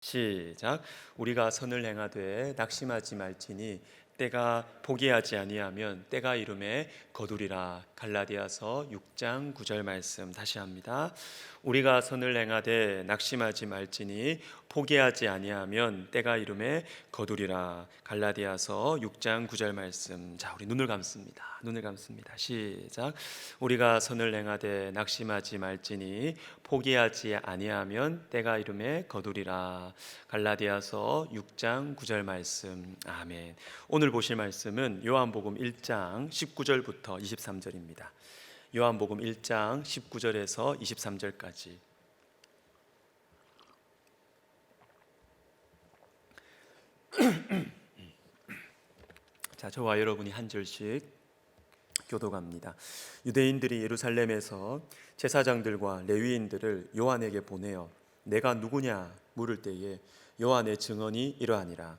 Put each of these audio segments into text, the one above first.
시작. 우리가 선을 행하되 낙심하지 말지니 때가 포기하지 아니하면 때가 이름에 거두리라. 갈라디아서 6장 9절 말씀 다시 합니다. 우리가 선을 행하되 낙심하지 말지니 포기하지 아니하면 때가 이름에 거두리라. 갈라디아서 6장 9절 말씀. 자, 우리 눈을 감습니다. 눈을 감습니다. 시작. 우리가 선을 행하되 낙심하지 말지니 포기하지 아니하면 때가 이름에 거두리라. 갈라디아서 6장 9절 말씀. 아멘. 오늘 보실 말씀은 요한복음 1장 19절부터 23절입니다. 요한복음 1장 19절에서 23절까지. 자, 저와 여러분이 한 절씩 교독합니다. 유대인들이 예루살렘에서 제사장들과 레위인들을 요한에게 보내어 내가 누구냐 물을 때에 요한의 증언이 이러하니라.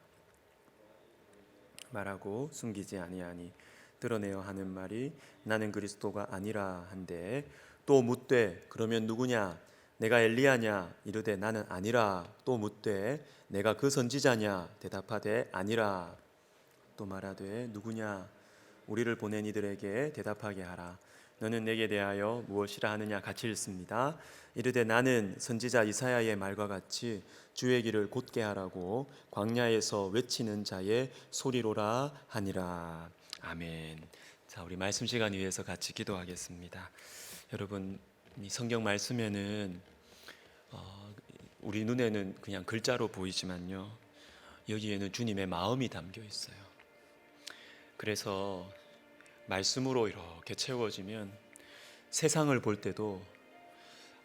말하고 숨기지 아니하니 드러내어 하는 말이 나는 그리스도가 아니라 한데, 또 묻되 그러면 누구냐 내가 엘리야냐 이르되 나는 아니라. 또 묻되 내가 그 선지자냐 대답하되 아니라. 또 말하되 누구냐 우리를 보낸 이들에게 대답하게 하라. 너는 내게 대하여 무엇이라 하느냐. 같이 읽습니다. 이르되 나는 선지자 이사야의 말과 같이 주의 길을 곧게 하라고 광야에서 외치는 자의 소리로라 하니라. 아멘. 자, 우리 말씀 시간 위해서 같이 기도하겠습니다. 여러분, 이 성경 말씀에는 우리 눈에는 그냥 글자로 보이지만요, 여기에는 주님의 마음이 담겨 있어요. 그래서 말씀으로 이렇게 채워지면 세상을 볼 때도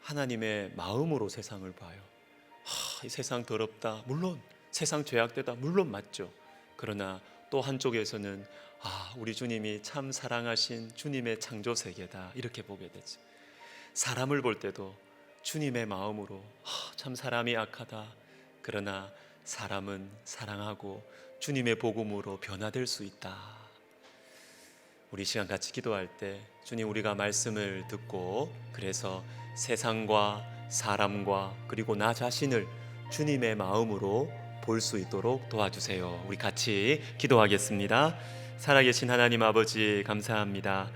하나님의 마음으로 세상을 봐요. 이 세상 더럽다, 물론 세상 죄악되다, 물론 맞죠. 그러나 또 한쪽에서는 우리 주님이 참 사랑하신 주님의 창조 세계다, 이렇게 보게 되죠. 사람을 볼 때도 주님의 마음으로 참 사람이 악하다, 그러나 사람은 사랑하고 주님의 복음으로 변화될 수 있다. 우리 시간 같이 기도할 때 주님, 우리가 말씀을 듣고 그래서 세상과 사람과 그리고 나 자신을 주님의 마음으로 볼 수 있도록 도와주세요. 우리 같이 기도하겠습니다. 살아계신 하나님 아버지, 감사합니다.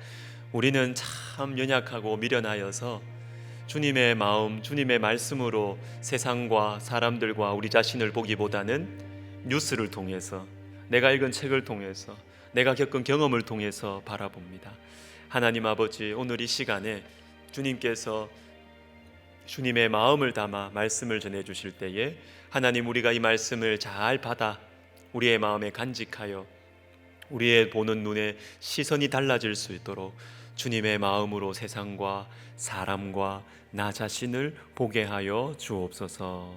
우리는 참 연약하고 미련하여서 주님의 마음, 주님의 말씀으로 세상과 사람들과 우리 자신을 보기보다는 뉴스를 통해서, 내가 읽은 책을 통해서, 내가 겪은 경험을 통해서 바라봅니다. 하나님 아버지, 오늘 이 시간에 주님께서 주님의 마음을 담아 말씀을 전해주실 때에 하나님, 우리가 이 말씀을 잘 받아 우리의 마음에 간직하여 우리의 보는 눈의 시선이 달라질 수 있도록 주님의 마음으로 세상과 사람과 나 자신을 보게 하여 주옵소서.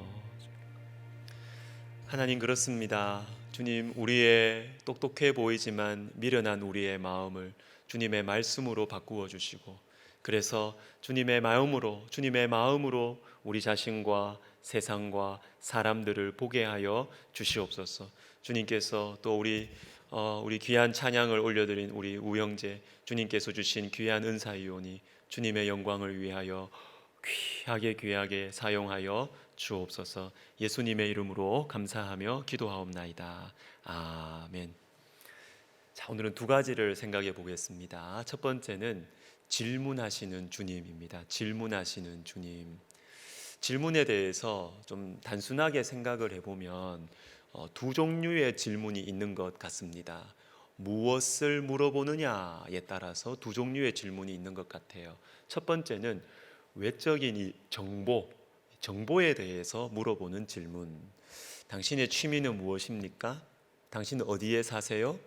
하나님, 그렇습니다. 주님, 우리의 똑똑해 보이지만 미련한 우리의 마음을 주님의 말씀으로 바꾸어 주시고, 그래서 주님의 마음으로 우리 자신과 세상과 사람들을 보게 하여 주시옵소서. 주님께서 또 우리 귀한 찬양을 올려드린 우리 우영재, 주님께서 주신 귀한 은사이오니 주님의 영광을 위하여 귀하게 사용하여 주옵소서. 예수님의 이름으로 감사하며 기도하옵나이다. 아멘. 자, 오늘은 두 가지를 생각해 보겠습니다. 첫 번째는 질문하시는 주님입니다. 질문하시는 주님. 질문에 대해서 좀 단순하게 생각을 해보면 두 종류의 질문이 있는 것 같습니다. 무엇을 물어보느냐에 따라서 두 종류의 질문이 있는 것 같아요. 첫 번째는 외적인 이 정보에 대해서 물어보는 질문. 당신의 취미는 무엇입니까? 당신은 어디에 사세요?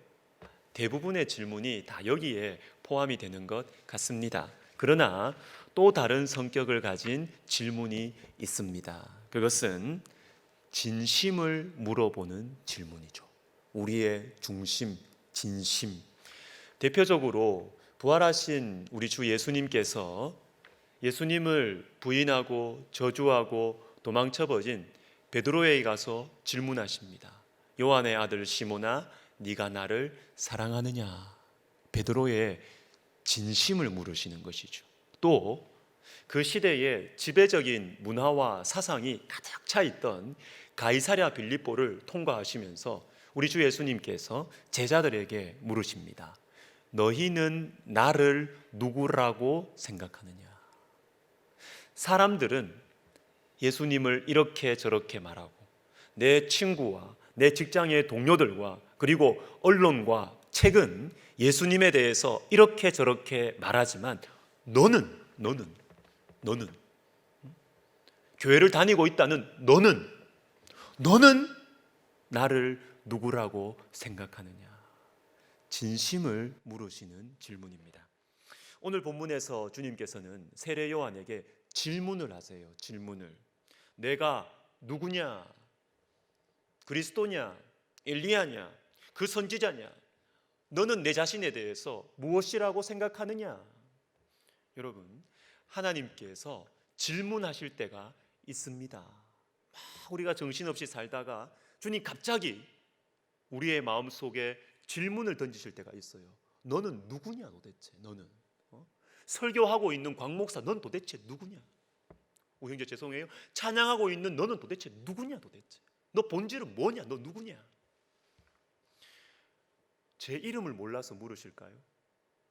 대부분의 질문이 다 여기에 포함이 되는 것 같습니다. 그러나 또 다른 성격을 가진 질문이 있습니다. 그것은 진심을 물어보는 질문이죠. 우리의 중심, 진심. 대표적으로 부활하신 우리 주 예수님께서 예수님을 부인하고 저주하고 도망쳐버린 베드로에게 가서 질문하십니다. 요한의 아들 시몬아, 네가 나를 사랑하느냐? 베드로의 진심을 물으시는 것이죠. 또 그 시대에 지배적인 문화와 사상이 가득 차 있던 가이사랴 빌립보를 통과하시면서 우리 주 예수님께서 제자들에게 물으십니다. 너희는 나를 누구라고 생각하느냐? 사람들은 예수님을 이렇게 저렇게 말하고 내 친구와 내 직장의 동료들과 그리고 언론과 책은 예수님에 대해서 이렇게 저렇게 말하지만 너는 교회를 다니고 있다는 너는 나를 누구라고 생각하느냐? 진심을 물으시는 질문입니다. 오늘 본문에서 주님께서는 세례 요한에게 질문을 하세요. 질문을. 내가 누구냐? 그리스도냐? 엘리야냐? 그 선지자냐? 너는 내 자신에 대해서 무엇이라고 생각하느냐? 여러분, 하나님께서 질문하실 때가 있습니다. 우리가 정신없이 살다가 주님 갑자기 우리의 마음속에 질문을 던지실 때가 있어요. 너는 누구냐 도대체? 너는 설교하고 있는 광 목사 넌 도대체 누구냐? 오형제 죄송해요. 찬양하고 있는 너는 도대체 누구냐 도대체? 너 본질은 뭐냐? 너 누구냐? 제 이름을 몰라서 물으실까요?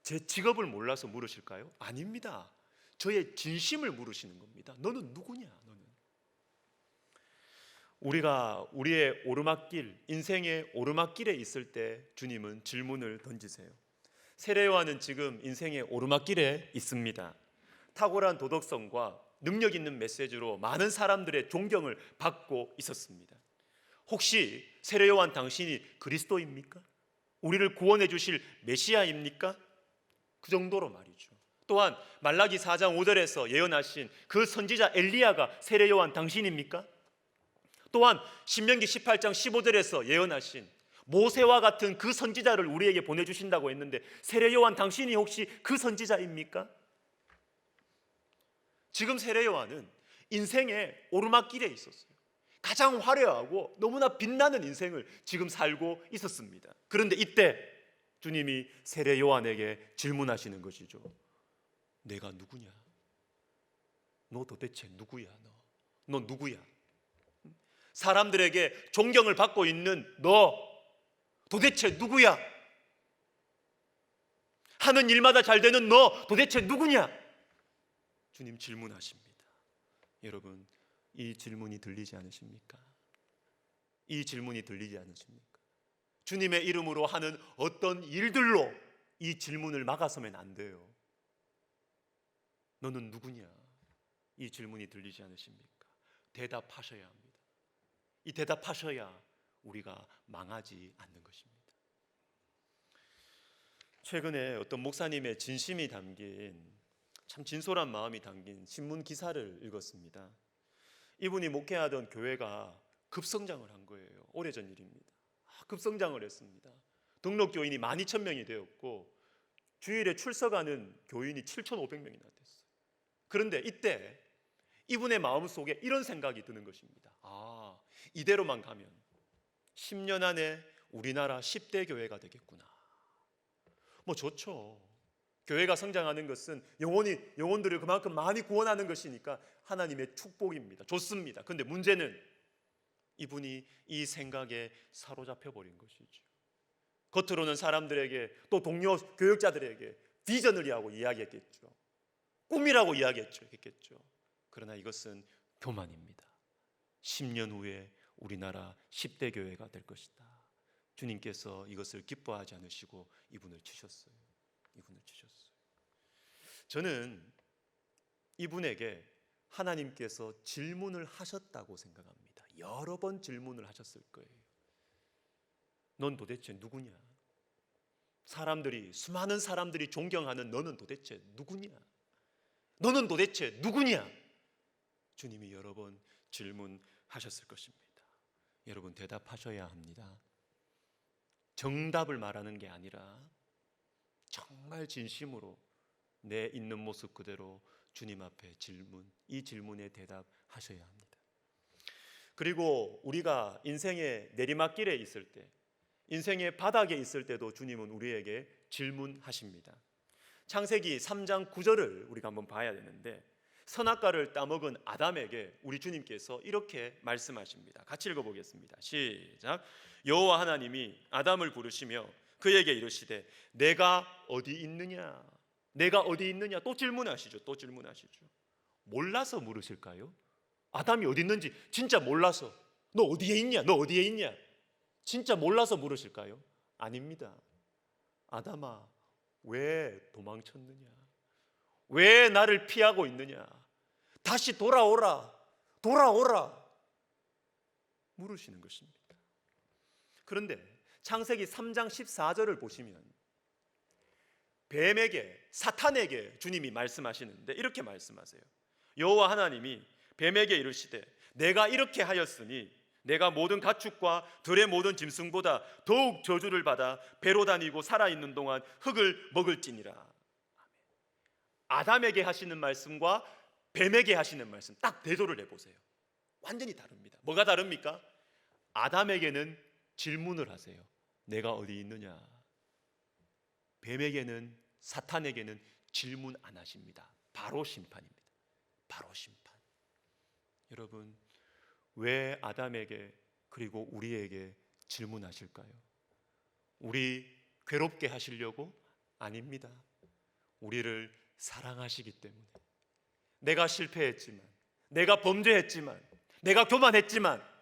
제 직업을 몰라서 물으실까요? 아닙니다. 저의 진심을 물으시는 겁니다. 너는 누구냐? 너는. 우리가 우리의 오르막길, 인생의 오르막길에 있을 때 주님은 질문을 던지세요. 세례 요한은 지금 인생의 오르막길에 있습니다. 탁월한 도덕성과 능력 있는 메시지로 많은 사람들의 존경을 받고 있었습니다. 혹시 세례 요한 당신이 그리스도입니까? 우리를 구원해 주실 메시아입니까? 그 정도로 말이죠. 또한 말라기 4장 5절에서 예언하신 그 선지자 엘리야가 세례 요한 당신입니까? 또한 신명기 18장 15절에서 예언하신 모세와 같은 그 선지자를 우리에게 보내주신다고 했는데 세례 요한 당신이 혹시 그 선지자입니까? 지금 세례 요한은 인생의 오르막길에 있었어요. 가장 화려하고 너무나 빛나는 인생을 지금 살고 있었습니다. 그런데 이때 주님이 세례 요한에게 질문하시는 것이죠. 내가 누구냐? 너 도대체 누구야? 너 누구야? 사람들에게 존경을 받고 있는 너 도대체 누구야? 하는 일마다 잘 되는 너 도대체 누구냐? 주님 질문하십니다. 여러분, 이 질문이 들리지 않으십니까? 이 질문이 들리지 않으십니까? 주님의 이름으로 하는 어떤 일들로 이 질문을 막아서면 안 돼요. 너는 누구냐? 이 질문이 들리지 않으십니까? 대답하셔야 합니다. 이 대답하셔야 우리가 망하지 않는 것입니다. 최근에 어떤 목사님의 진심이 담긴 참 진솔한 마음이 담긴 신문 기사를 읽었습니다. 이분이 목회하던 교회가 급성장을 한 거예요. 오래전 일입니다. 급성장을 했습니다. 등록 교인이 12,000명이 되었고 주일에 출석하는 교인이 7,500명이나 됐어요. 그런데 이때 이분의 마음속에 이런 생각이 드는 것입니다. 이대로만 가면 10년 안에 우리나라 10대 교회가 되겠구나. 좋죠. 교회가 성장하는 것은 영혼들을 그만큼 많이 구원하는 것이니까 하나님의 축복입니다. 좋습니다. 그런데 문제는 이분이 이 생각에 사로잡혀 버린 것이죠. 겉으로는 사람들에게 또 동료 교역자들에게 비전이라고 이야기했겠죠. 꿈이라고 이야기했겠죠. 그러나 이것은 교만입니다. 10년 후에 우리나라 10대 교회가 될 것이다. 주님께서 이것을 기뻐하지 않으시고 이분을 치셨어요. 저는 이분에게 하나님께서 질문을 하셨다고 생각합니다. 여러 번 질문을 하셨을 거예요. 넌 도대체 누구냐? 수많은 사람들이 존경하는 너는 도대체 누구냐? 너는 도대체 누구냐? 주님이 여러 번 질문하셨을 것입니다. 여러분, 대답하셔야 합니다. 정답을 말하는 게 아니라 정말 진심으로 내 있는 모습 그대로 주님 앞에 이 질문에 대답하셔야 합니다. 그리고 우리가 인생의 내리막길에 있을 때, 인생의 바닥에 있을 때도 주님은 우리에게 질문하십니다. 창세기 3장 9절을 우리가 한번 봐야 되는데, 선악과를 따먹은 아담에게 우리 주님께서 이렇게 말씀하십니다. 같이 읽어보겠습니다. 시작. 여호와 하나님이 아담을 부르시며 그에게 이르시되 내가 어디 있느냐? 내가 어디 있느냐? 또 질문하시죠. 또 질문하시죠. 몰라서 물으실까요? 아담이 어디 있는지 진짜 몰라서 너 어디에 있냐? 너 어디에 있냐? 진짜 몰라서 물으실까요? 아닙니다. 아담아, 왜 도망쳤느냐? 왜 나를 피하고 있느냐? 다시 돌아오라. 돌아오라. 물으시는 것입니다. 그런데 창세기 3장 14절을 보시면 뱀에게, 사탄에게 주님이 말씀하시는데 이렇게 말씀하세요. 여호와 하나님이 뱀에게 이르시되 내가 이렇게 하였으니 내가 모든 가축과 들의 모든 짐승보다 더욱 저주를 받아 배로 다니고 살아있는 동안 흙을 먹을지니라. 아담에게 하시는 말씀과 뱀에게 하시는 말씀 딱 대조를 해보세요. 완전히 다릅니다. 뭐가 다릅니까? 아담에게는 질문을 하세요. 내가 어디 있느냐? 뱀에게는, 사탄에게는 질문 안 하십니다. 바로 심판입니다. 바로 심판. 여러분, 왜 아담에게 그리고 우리에게 질문하실까요? 우리 괴롭게 하시려고? 아닙니다. 우리를 사랑하시기 때문에. 내가 실패했지만, 내가 범죄했지만, 내가 교만했지만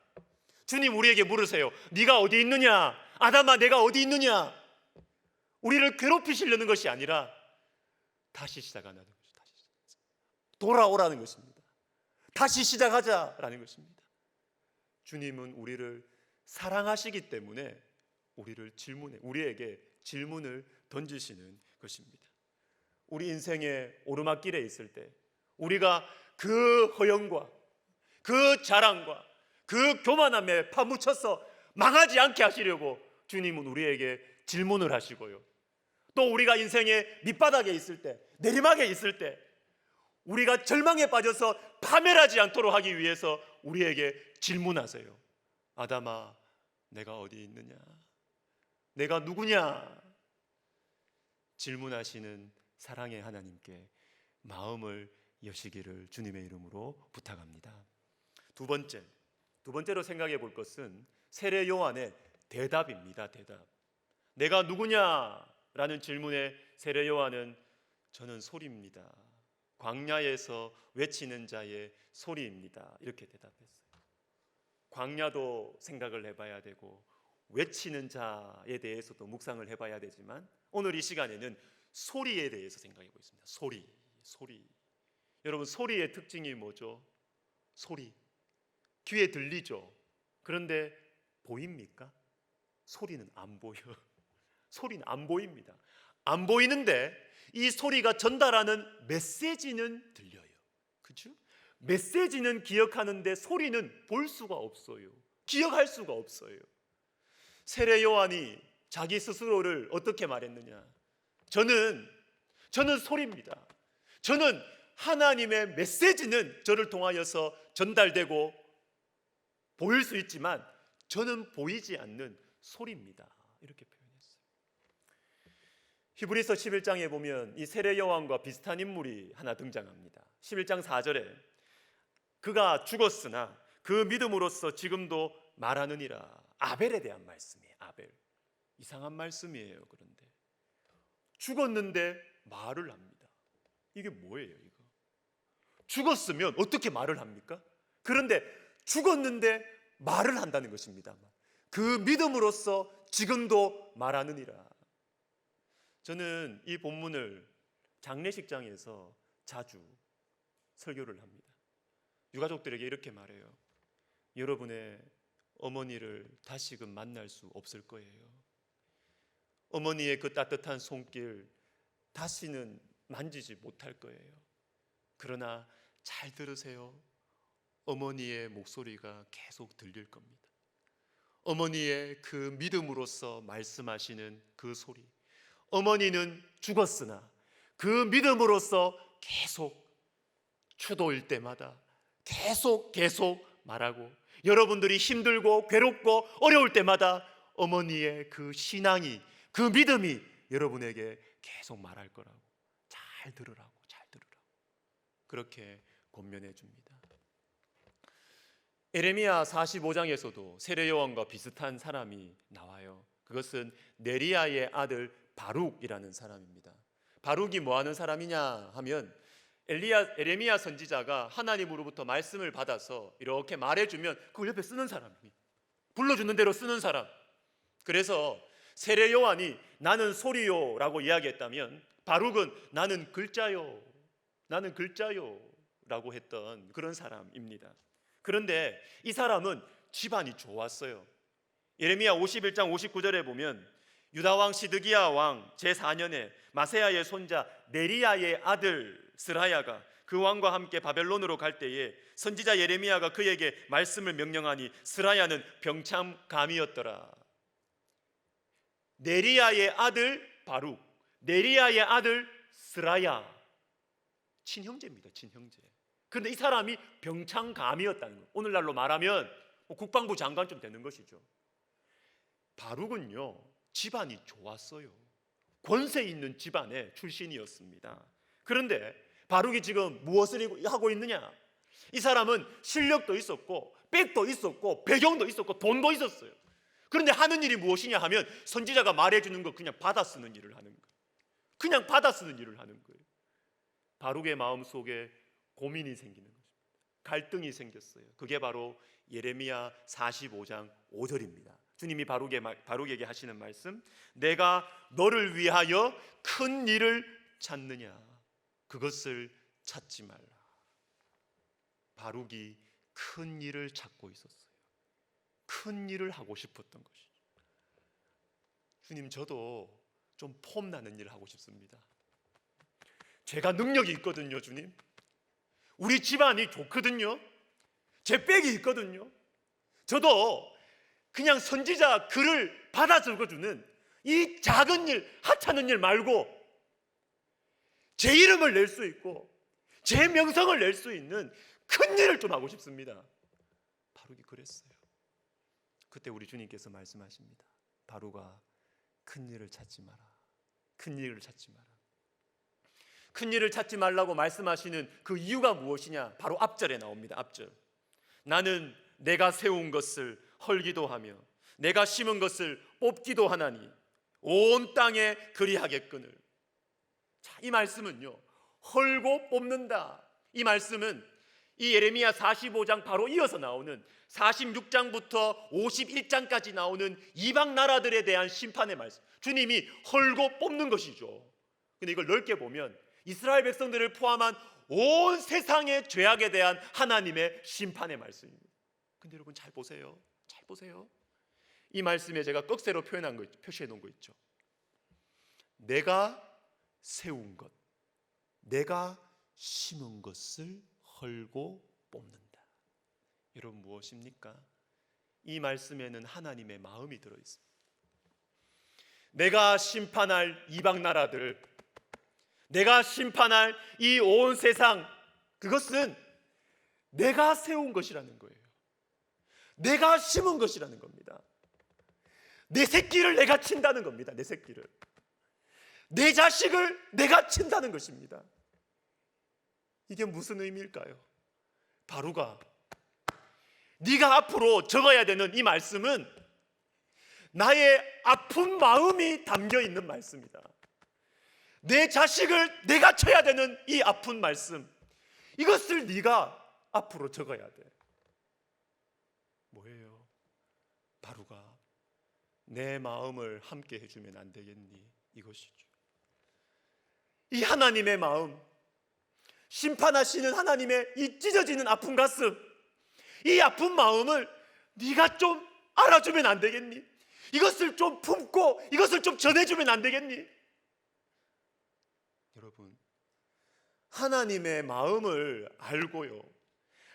주님 우리에게 물으세요. 네가 어디 있느냐? 아담아, 내가 어디 있느냐? 우리를 괴롭히시려는 것이 아니라 다시 시작하라는 것이죠. 다시 시작하자. 돌아오라는 것입니다. 다시 시작하자라는 것입니다. 주님은 우리를 사랑하시기 때문에 우리에게 질문을 던지시는 것입니다. 우리 인생의 오르막길에 있을 때 우리가 그 허영과 그 자랑과 그 교만함에 파묻혀서 망하지 않게 하시려고 주님은 우리에게 질문을 하시고요. 또 우리가 인생의 밑바닥에 있을 때, 내리막에 있을 때 우리가 절망에 빠져서 파멸하지 않도록 하기 위해서 우리에게 질문하세요. 아담아, 내가 어디 있느냐? 내가 누구냐? 질문하시는 사랑의 하나님께 마음을 여시기를 주님의 이름으로 부탁합니다. 두 번째로 생각해 볼 것은 세례 요한의 대답입니다. 대답. 내가 누구냐라는 질문에 세례 요한은 저는 소리입니다. 광야에서 외치는 자의 소리입니다. 이렇게 대답했어요. 광야도 생각을 해봐야 되고 외치는 자에 대해서도 묵상을 해봐야 되지만 오늘 이 시간에는 소리에 대해서 생각해 보겠습니다. 소리. 여러분, 소리의 특징이 뭐죠? 소리. 귀에 들리죠? 그런데 보입니까? 소리는 안 보여. 소리는 안 보입니다. 안 보이는데 이 소리가 전달하는 메시지는 들려요. 그렇죠? 메시지는 기억하는데 소리는 볼 수가 없어요. 기억할 수가 없어요. 세례 요한이 자기 스스로를 어떻게 말했느냐? 저는 소리입니다. 저는 하나님의 메시지는 저를 통하여서 전달되고 보일 수 있지만 저는 보이지 않는 소리입니다. 이렇게 표현했어요. 히브리서 11장에 보면 이 세례 요한과 비슷한 인물이 하나 등장합니다. 11장 4절에 그가 죽었으나 그 믿음으로써 지금도 말하느니라. 아벨에 대한 말씀이에요. 아벨. 이상한 말씀이에요. 그런데 죽었는데 말을 합니다. 이게 뭐예요, 이거? 죽었으면 어떻게 말을 합니까? 그런데 죽었는데 말을 한다는 것입니다. 그 믿음으로써 지금도 말하느니라. 저는 이 본문을 장례식장에서 자주 설교를 합니다. 유가족들에게 이렇게 말해요. 여러분의 어머니를 다시금 만날 수 없을 거예요. 어머니의 그 따뜻한 손길 다시는 만지지 못할 거예요. 그러나 잘 들으세요. 어머니의 목소리가 계속 들릴 겁니다. 어머니의 그 믿음으로써 말씀하시는 그 소리. 어머니는 죽었으나 그 믿음으로써 계속 추도일 때마다 계속 말하고, 여러분들이 힘들고 괴롭고 어려울 때마다 어머니의 그 신앙이, 그 믿음이 여러분에게 계속 말할 거라고. 잘 들으라고. 그렇게 권면해 줍니다. 에레미야 45장에서도 세례 요한과 비슷한 사람이 나와요. 그것은 네리야의 아들 바룩이라는 사람입니다. 바룩이 뭐 하는 사람이냐 하면 에레미야 선지자가 하나님으로부터 말씀을 받아서 이렇게 말해주면 그걸 옆에 쓰는 사람이, 불러주는 대로 쓰는 사람. 그래서 세례 요한이 나는 소리요 라고 이야기했다면 바룩은 나는 글자요 라고 했던 그런 사람입니다. 그런데 이 사람은 집안이 좋았어요. 예레미야 51장 59절에 보면 유다왕 시드기야 왕 제4년에 마세야의 손자 네리야의 아들 스라야가 그 왕과 함께 바벨론으로 갈 때에 선지자 예레미야가 그에게 말씀을 명령하니 스라야는 병참감이었더라. 네리야의 아들 바룩, 네리야의 아들 스라야, 친형제입니다. 친형제. 그런데 이 사람이 병창감이었다는 거예요. 오늘날로 말하면 국방부 장관쯤 되는 것이죠. 바룩은요, 집안이 좋았어요. 권세 있는 집안의 출신이었습니다. 그런데 바룩이 지금 무엇을 하고 있느냐? 이 사람은 실력도 있었고 백도 있었고 배경도 있었고 돈도 있었어요. 그런데 하는 일이 무엇이냐 하면 선지자가 말해주는 거 그냥 받아 쓰는 일을 하는 거예요. 그냥 받아 쓰는 일을 하는 거예요. 바룩의 마음속에 고민이 생기는 것입니다. 갈등이 생겼어요. 그게 바로 예레미야 45장 5절입니다. 주님이 바룩에게 하시는 말씀, 내가 너를 위하여 큰 일을 찾느냐? 그것을 찾지 말라. 바룩이 큰 일을 찾고 있었어요. 큰 일을 하고 싶었던 것이죠. 주님, 저도 좀 폼나는 일을 하고 싶습니다. 제가 능력이 있거든요, 주님. 우리 집안이 좋거든요. 제 백이 있거든요. 저도 그냥 선지자 글을 받아 적어주는 이 작은 일, 하찮은 일 말고 제 이름을 낼 수 있고 제 명성을 낼 수 있는 큰 일을 좀 하고 싶습니다. 바룩이 그랬어요. 그때 우리 주님께서 말씀하십니다. 바룩아, 큰 일을 찾지 마라. 큰 일을 찾지 마라. 큰 일을 찾지 말라고 말씀하시는 그 이유가 무엇이냐? 바로 앞절에 나옵니다. 앞절. 나는 내가 세운 것을 헐기도 하며 내가 심은 것을 뽑기도 하나니 온 땅에 그리하겠거늘. 자, 이 말씀은요, 헐고 뽑는다. 이 말씀은 이 예레미야 45장 바로 이어서 나오는 46장부터 51장까지 나오는 이방 나라들에 대한 심판의 말씀. 주님이 헐고 뽑는 것이죠. 근데 이걸 넓게 보면 이스라엘 백성들을 포함한 온 세상의 죄악에 대한 하나님의 심판의 말씀입니다. 근데 여러분 잘 보세요. 잘 보세요. 이 말씀에 제가 꺽쇠로 표현한 거 있죠. 표시해 놓은 거 있죠. 내가 세운 것, 내가 심은 것을 헐고 뽑는다. 여러분 무엇입니까? 이 말씀에는 하나님의 마음이 들어 있습니다. 내가 심판할 이방 나라들, 내가 심판할 이 온 세상, 그것은 내가 세운 것이라는 거예요. 내가 심은 것이라는 겁니다. 내 새끼를 내가 친다는 겁니다. 내 새끼를, 내 자식을 내가 친다는 것입니다. 이게 무슨 의미일까요? 바룩아, 네가 앞으로 적어야 되는 이 말씀은 나의 아픈 마음이 담겨 있는 말씀이다. 내 자식을 내가 쳐야 되는 이 아픈 말씀, 이것을 네가 앞으로 적어야 돼. 뭐예요? 바룩아, 내 마음을 함께 해주면 안 되겠니? 이것이죠. 이 하나님의 마음, 심판하시는 하나님의 이 찢어지는 아픈 가슴, 이 아픈 마음을 네가 좀 알아주면 안 되겠니? 이것을 좀 품고 이것을 좀 전해주면 안 되겠니? 여러분, 하나님의 마음을 알고요,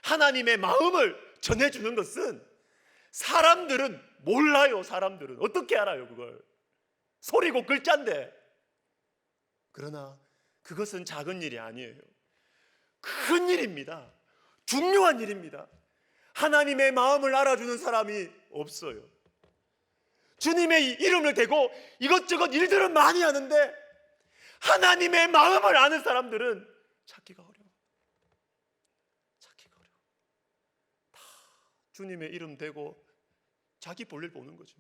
하나님의 마음을 전해주는 것은 사람들은 몰라요. 사람들은 어떻게 알아요? 그걸 소리고 글자인데. 그러나 그것은 작은 일이 아니에요. 큰 일입니다. 중요한 일입니다. 하나님의 마음을 알아주는 사람이 없어요. 주님의 이름을 대고 이것저것 일들은 많이 하는데 하나님의 마음을 아는 사람들은 찾기가 어려워. 주님의 이름 대고 자기 볼일 보는 거죠.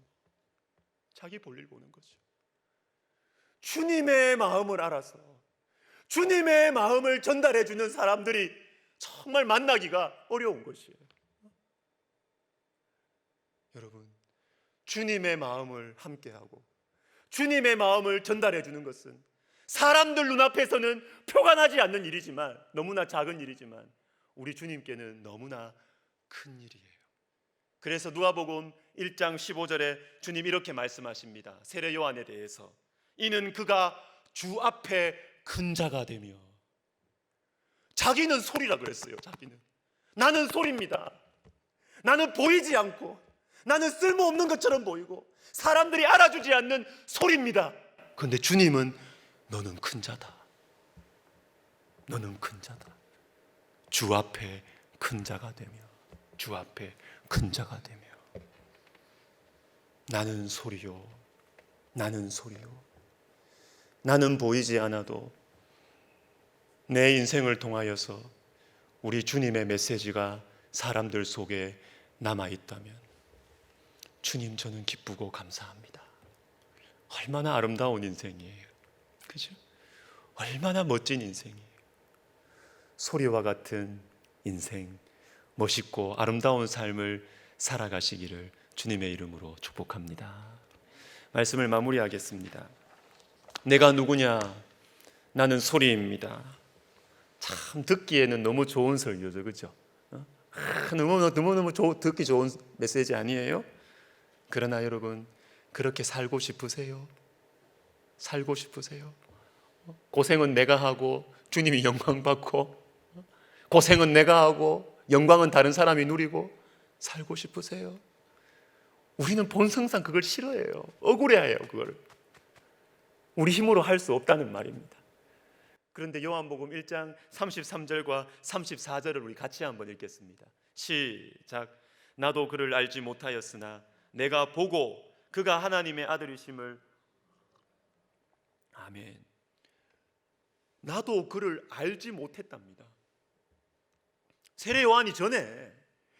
자기 볼일 보는 거죠. 주님의 마음을 알아서 주님의 마음을 전달해 주는 사람들이 정말 만나기가 어려운 것이에요. 여러분, 주님의 마음을 함께하고 주님의 마음을 전달해 주는 것은 사람들 눈앞에서는 표가 나지 않는 일이지만, 너무나 작은 일이지만 우리 주님께는 너무나 큰 일이에요. 그래서 누가복음 1장 15절에 주님 이렇게 말씀하십니다. 세례 요한에 대해서 이는 그가 주 앞에 큰 자가 되며, 자기는 소리라 그랬어요. 자기는 나는 소리입니다. 나는 보이지 않고 나는 쓸모없는 것처럼 보이고 사람들이 알아주지 않는 소리입니다. 그런데 주님은 너는 큰 자다. 너는 큰 자다. 주 앞에 큰 자가 되며, 주 앞에 큰 자가 되며, 나는 소리요, 나는 소리요. 나는 보이지 않아도 내 인생을 통하여서 우리 주님의 메시지가 사람들 속에 남아있다면 주님, 저는 기쁘고 감사합니다. 얼마나 아름다운 인생이에요. 그죠? 얼마나 멋진 인생이에요. 소리와 같은 인생, 멋있고 아름다운 삶을 살아가시기를 주님의 이름으로 축복합니다. 말씀을 마무리하겠습니다. 내가 누구냐? 나는 소리입니다. 참 듣기에는 너무 좋은 설교죠, 그렇죠? 너무너무 듣기 좋은 메시지 아니에요? 그러나 여러분, 그렇게 살고 싶으세요? 살고 싶으세요? 고생은 내가 하고 주님이 영광 받고, 고생은 내가 하고 영광은 다른 사람이 누리고 살고 싶으세요? 우리는 본성상 그걸 싫어해요. 억울해해요. 그걸 우리 힘으로 할 수 없다는 말입니다. 그런데 요한복음 1장 33절과 34절을 우리 같이 한번 읽겠습니다. 시작. 나도 그를 알지 못하였으나 내가 보고 그가 하나님의 아들이심을. 아멘. 나도 그를 알지 못했답니다. 세례 요한이 전에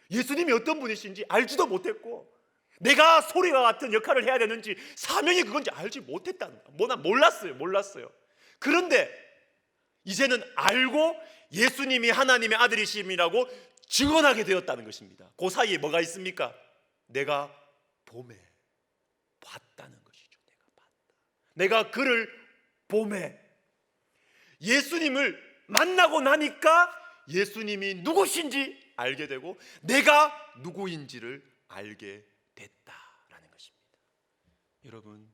예수님이 어떤 분이신지 알지도 못했고, 내가 소리와 같은 역할을 해야 되는지 사명이 그건지 알지 못했다는 거야. 몰랐어요. 그런데 이제는 알고 예수님이 하나님의 아들이심이라고 증언하게 되었다는 것입니다. 그 사이에 뭐가 있습니까? 내가 봄에 봤다는 것이죠. 내가 봤다. 내가 그를 봄에, 예수님을 만나고 나니까 예수님이 누구신지 알게 되고 내가 누구인지를 알게 됐다라는 것입니다. 여러분,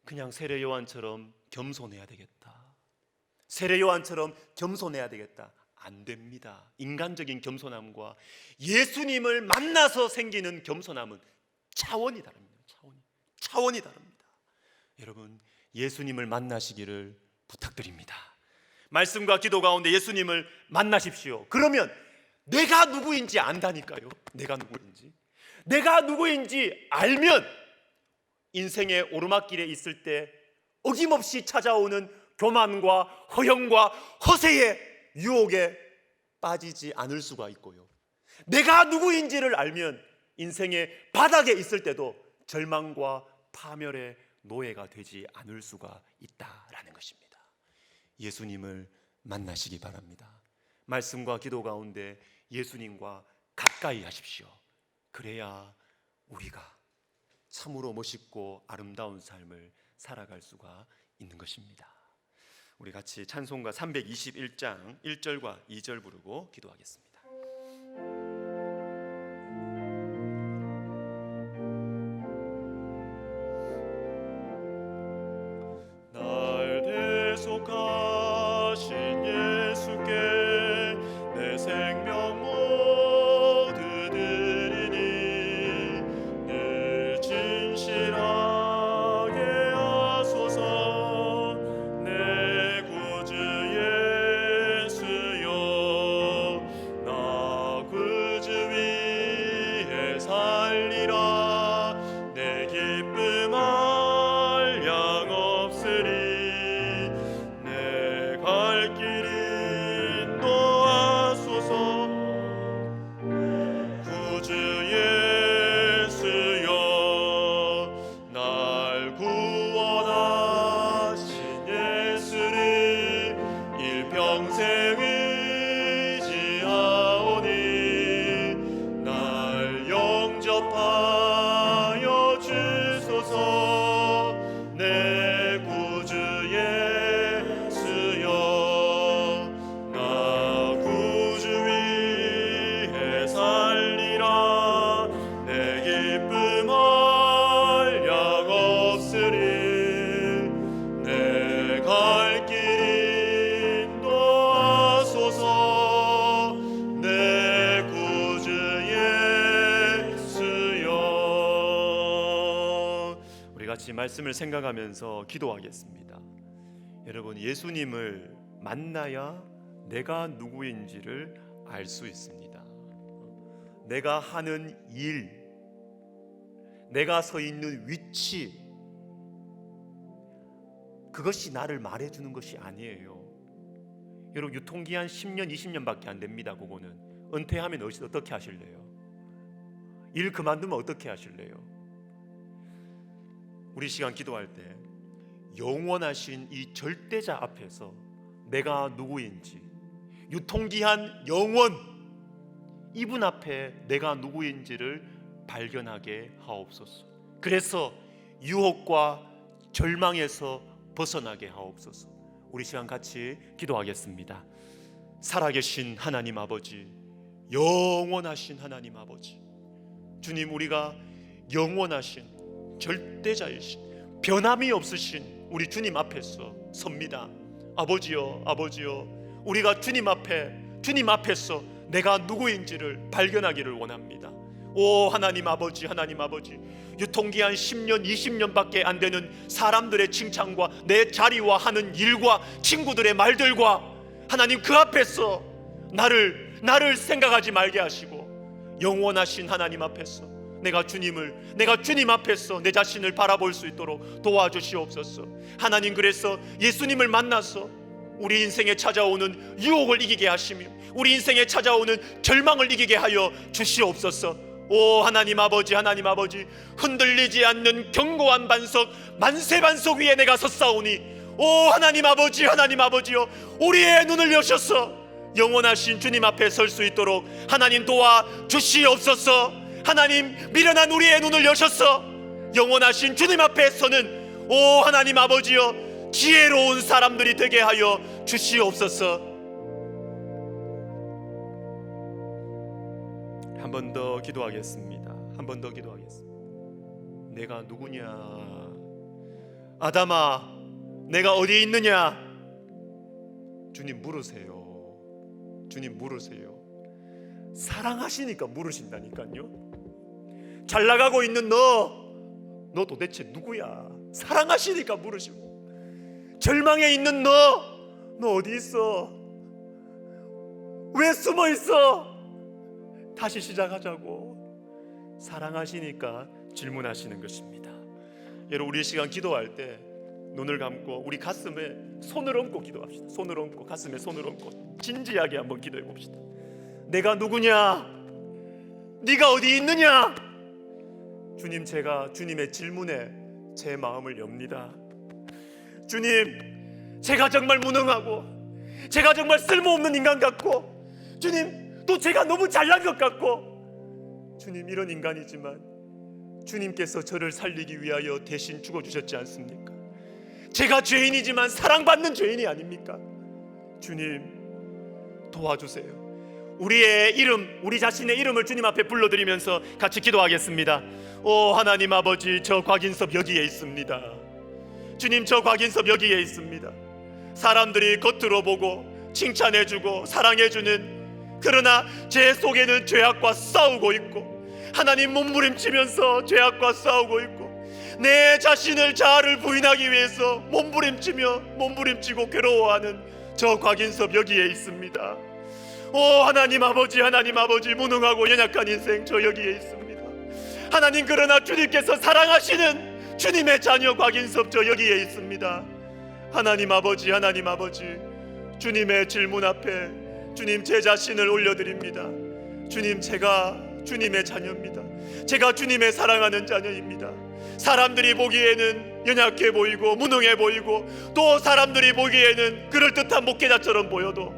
그냥 세례 요한처럼 겸손해야 되겠다, 세례 요한처럼 겸손해야 되겠다, 안 됩니다. 인간적인 겸손함과 예수님을 만나서 생기는 겸손함은 차원이 다릅니다. 차원이 다릅니다. 여러분, 예수님을 만나시기를 부탁드립니다. 말씀과 기도 가운데 예수님을 만나십시오. 그러면 내가 누구인지 안다니까요. 내가 누구인지 알면 인생의 오르막길에 있을 때 어김없이 찾아오는 교만과 허영과 허세의 유혹에 빠지지 않을 수가 있고요, 내가 누구인지를 알면 인생의 바닥에 있을 때도 절망과 파멸의 노예가 되지 않을 수가 있다라는 것입니다. 예수님을 만나시기 바랍니다. 말씀과 기도 가운데 예수님과 가까이 하십시오. 그래야 우리가 참으로 멋있고 아름다운 삶을 살아갈 수가 있는 것입니다. 우리 같이 찬송가 321장 1절과 2절 부르고 기도하겠습니다. 날 대속하신 예수께 내 생명 모두 드리니 늘 진실하게 하소서. 내 구주 예수여, 나 구주 위에 살리라. 내 기쁨 한량 없으리. 내 갈 길 인도하소서. 용서하여 주소서. 내 구주 예수여, 나 구주 위에 살리라. 내 기쁨 한량 없으리. 내 갈 길 인도하소서. 내 구주 예수여. 우리 같이 말씀을 생각하면서 기도하겠습니다. 여러분, 예수님을 만나야 내가 누구인지를 알 수 있습니다. 내가 하는 일, 내가 서 있는 위치, 그것이 나를 말해주는 것이 아니에요. 여러분, 유통기한 10년, 20년밖에 안 됩니다. 그거는 은퇴하면 어떻게 하실래요? 일 그만두면 어떻게 하실래요? 우리 시간 기도할 때 영원하신 이 절대자 앞에서 내가 누구인지, 유통기한 영원, 이분 앞에 내가 누구인지를 발견하게 하옵소서. 그래서 유혹과 절망에서 벗어나게 하옵소서. 우리 시간 같이 기도하겠습니다. 살아계신 하나님 아버지, 영원하신 하나님 아버지, 주님, 우리가 영원하신 절대자이신 변함이 없으신 우리 주님 앞에서 섭니다. 아버지여, 아버지여, 우리가 주님 앞에서 내가 누구인지를 발견하기를 원합니다. 오 하나님 아버지, 하나님 아버지, 유통기한 10년, 20년밖에 안 되는 사람들의 칭찬과 내 자리와 하는 일과 친구들의 말들과 하나님 그 앞에서 나를 생각하지 말게 하시고 영원하신 하나님 앞에서 내가 주님 앞에서 내 자신을 바라볼 수 있도록 도와주시옵소서. 하나님, 그래서 예수님을 만나서 우리 인생에 찾아오는 유혹을 이기게 하시며 우리 인생에 찾아오는 절망을 이기게 하여 주시옵소서. 오 하나님 아버지, 하나님 아버지, 흔들리지 않는 견고한 반석, 만세 반석 위에 내가 섰사오니 오 하나님 아버지, 하나님 아버지여, 우리의 눈을 여셔서 영원하신 주님 앞에 설 수 있도록 하나님 도와주시옵소서. 하나님, 미련한 우리의 눈을 여셔서 영원하신 주님 앞에 서는 오 하나님 아버지여, 지혜로운 사람들이 되게 하여 주시옵소서. 한 번 더 기도하겠습니다. 한 번 더 기도하겠습니다. 내가 누구냐? 아담아, 내가 어디 있느냐? 주님 물으세요. 주님 물으세요. 사랑하시니까 물으신다니까요. 잘 나가고 있는 너 도대체 누구야? 사랑하시니까 물으시고, 절망에 있는 너 어디 있어? 왜 숨어 있어? 다시 시작하자고. 사랑하시니까 질문하시는 것입니다. 여러분, 우리 시간 기도할 때 눈을 감고 우리 가슴에 손을 얹고 기도합시다. 손을 얹고, 가슴에 손을 얹고 진지하게 한번 기도해 봅시다. 내가 누구냐? 네가 어디 있느냐? 주님, 제가 주님의 질문에 제 마음을 엽니다. 주님, 제가 정말 무능하고 제가 정말 쓸모없는 인간 같고, 주님, 또 제가 너무 잘난 것 같고, 주님, 이런 인간이지만 주님께서 저를 살리기 위하여 대신 죽어주셨지 않습니까? 제가 죄인이지만 사랑받는 죄인이 아닙니까? 주님, 도와주세요. 우리의 이름, 우리 자신의 이름을 주님 앞에 불러드리면서 같이 기도하겠습니다. 오 하나님 아버지, 저 곽인섭 여기에 있습니다. 주님, 저 곽인섭 여기에 있습니다. 사람들이 겉으로 보고 칭찬해주고 사랑해주는, 그러나 제 속에는 죄악과 싸우고 있고, 하나님 몸부림치면서 죄악과 싸우고 있고, 내 자신을 자아를 부인하기 위해서 몸부림치고 괴로워하는 저 곽인섭 여기에 있습니다. 오 하나님 아버지, 하나님 아버지, 무능하고 연약한 인생 저 여기에 있습니다. 하나님, 그러나 주님께서 사랑하시는 주님의 자녀 곽인섭 저 여기에 있습니다. 하나님 아버지, 하나님 아버지, 주님의 질문 앞에 주님, 제 자신을 올려드립니다. 주님, 제가 주님의 자녀입니다. 제가 주님의 사랑하는 자녀입니다. 사람들이 보기에는 연약해 보이고 무능해 보이고, 또 사람들이 보기에는 그럴듯한 목회자처럼 보여도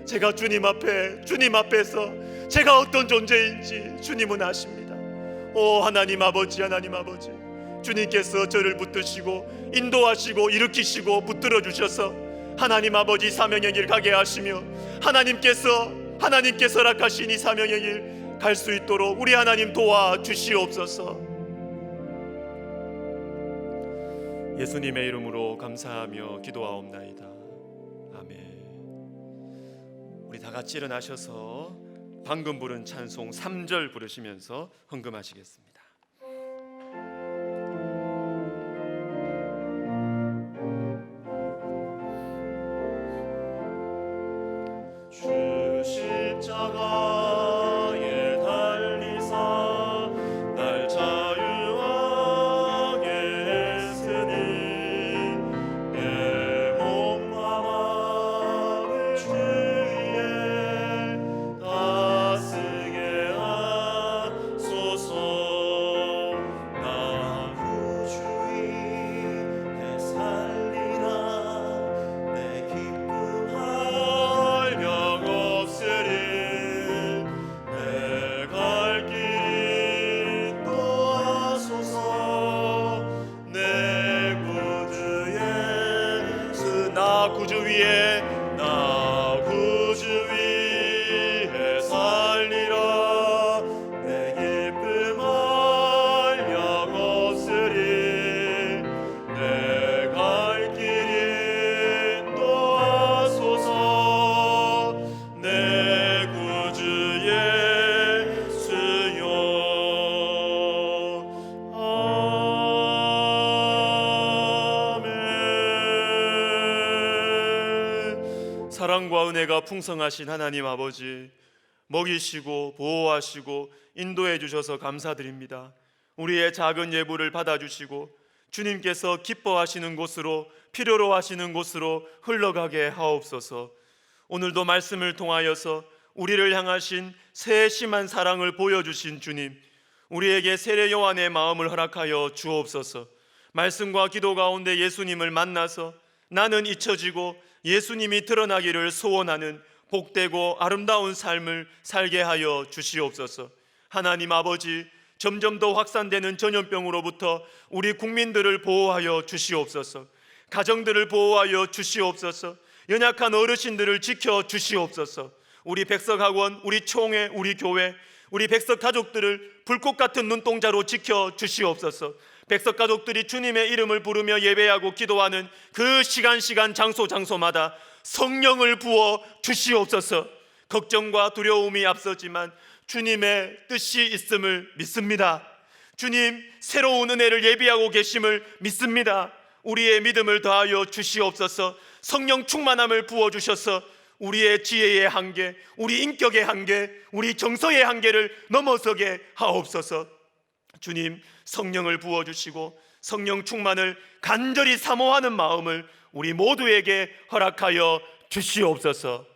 제가 주님 앞에서 제가 어떤 존재인지 주님은 아십니다. 오 하나님 아버지, 하나님 아버지, 주님께서 저를 붙드시고 인도하시고 일으키시고 붙들어 주셔서 하나님 아버지 사명의 길 가게 하시며 하나님께서 허락하신 이 사명의 길 갈 수 있도록 우리 하나님 도와주시옵소서. 예수님의 이름으로 감사하며 기도하옵나이다. 아멘. 우리 다 같이 일어나셔서 방금 부른 찬송 3절 부르시면서 헌금하시겠습니다. 주 십자가에 달리사 날 자유하게 했으니 내 몸과 마음을 주 위에 다스게 하소서. 나 주 위에 살리라. 내 기쁨 한량 없으리. 내 갈 길이 또하소서. 내 구주 예수. 나 구주 위에 살리라. 내 기쁨 한량 없으리. 내 갈 길이 또하소서. 내 구주 예수여. 아멘. 사랑과 은혜가 풍성하신 하나님 아버지, 먹이시고 보호하시고 인도해 주셔서 감사드립니다. 우리의 작은 예물을 받아주시고 주님께서 기뻐하시는 곳으로, 필요로 하시는 곳으로 흘러가게 하옵소서. 오늘도 말씀을 통하여서 우리를 향하신 세심한 사랑을 보여주신 주님, 우리에게 세례 요한의 마음을 허락하여 주옵소서. 말씀과 기도 가운데 예수님을 만나서 나는 잊혀지고 예수님이 드러나기를 소원하는 복되고 아름다운 삶을 살게 하여 주시옵소서. 하나님 아버지, 점점 더 확산되는 전염병으로부터 우리 국민들을 보호하여 주시옵소서. 가정들을 보호하여 주시옵소서. 연약한 어르신들을 지켜 주시옵소서. 우리 백석학원, 우리 총회, 우리 교회, 우리 백석 가족들을 불꽃 같은 눈동자로 지켜 주시옵소서. 백석 가족들이 주님의 이름을 부르며 예배하고 기도하는 그 시간 장소마다 성령을 부어 주시옵소서. 걱정과 두려움이 앞서지만 주님의 뜻이 있음을 믿습니다. 주님 새로운 은혜를 예비하고 계심을 믿습니다. 우리의 믿음을 더하여 주시옵소서. 성령 충만함을 부어주셔서 우리의 지혜의 한계, 우리 인격의 한계, 우리 정서의 한계를 넘어서게 하옵소서. 주님 성령을 부어주시고 성령 충만을 간절히 사모하는 마음을 우리 모두에게 허락하여 주시옵소서.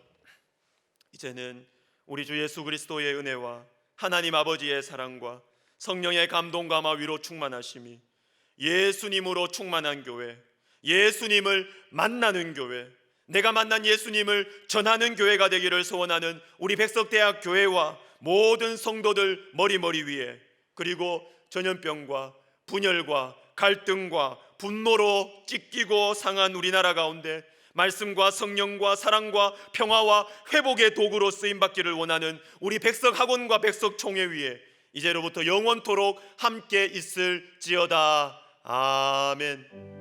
이제는 우리 주 예수 그리스도의 은혜와 하나님 아버지의 사랑과 성령의 감동감화 위로 충만하심이 예수님으로 충만한 교회, 예수님을 만나는 교회, 내가 만난 예수님을 전하는 교회가 되기를 소원하는 우리 백석대학 교회와 모든 성도들 머리 위에, 그리고 전염병과 분열과 갈등과 분노로 찢기고 상한 우리나라 가운데 말씀과 성령과 사랑과 평화와 회복의 도구로 쓰임받기를 원하는 우리 백석학원과 백석총회 위에 이제로부터 영원토록 함께 있을지어다. 아멘.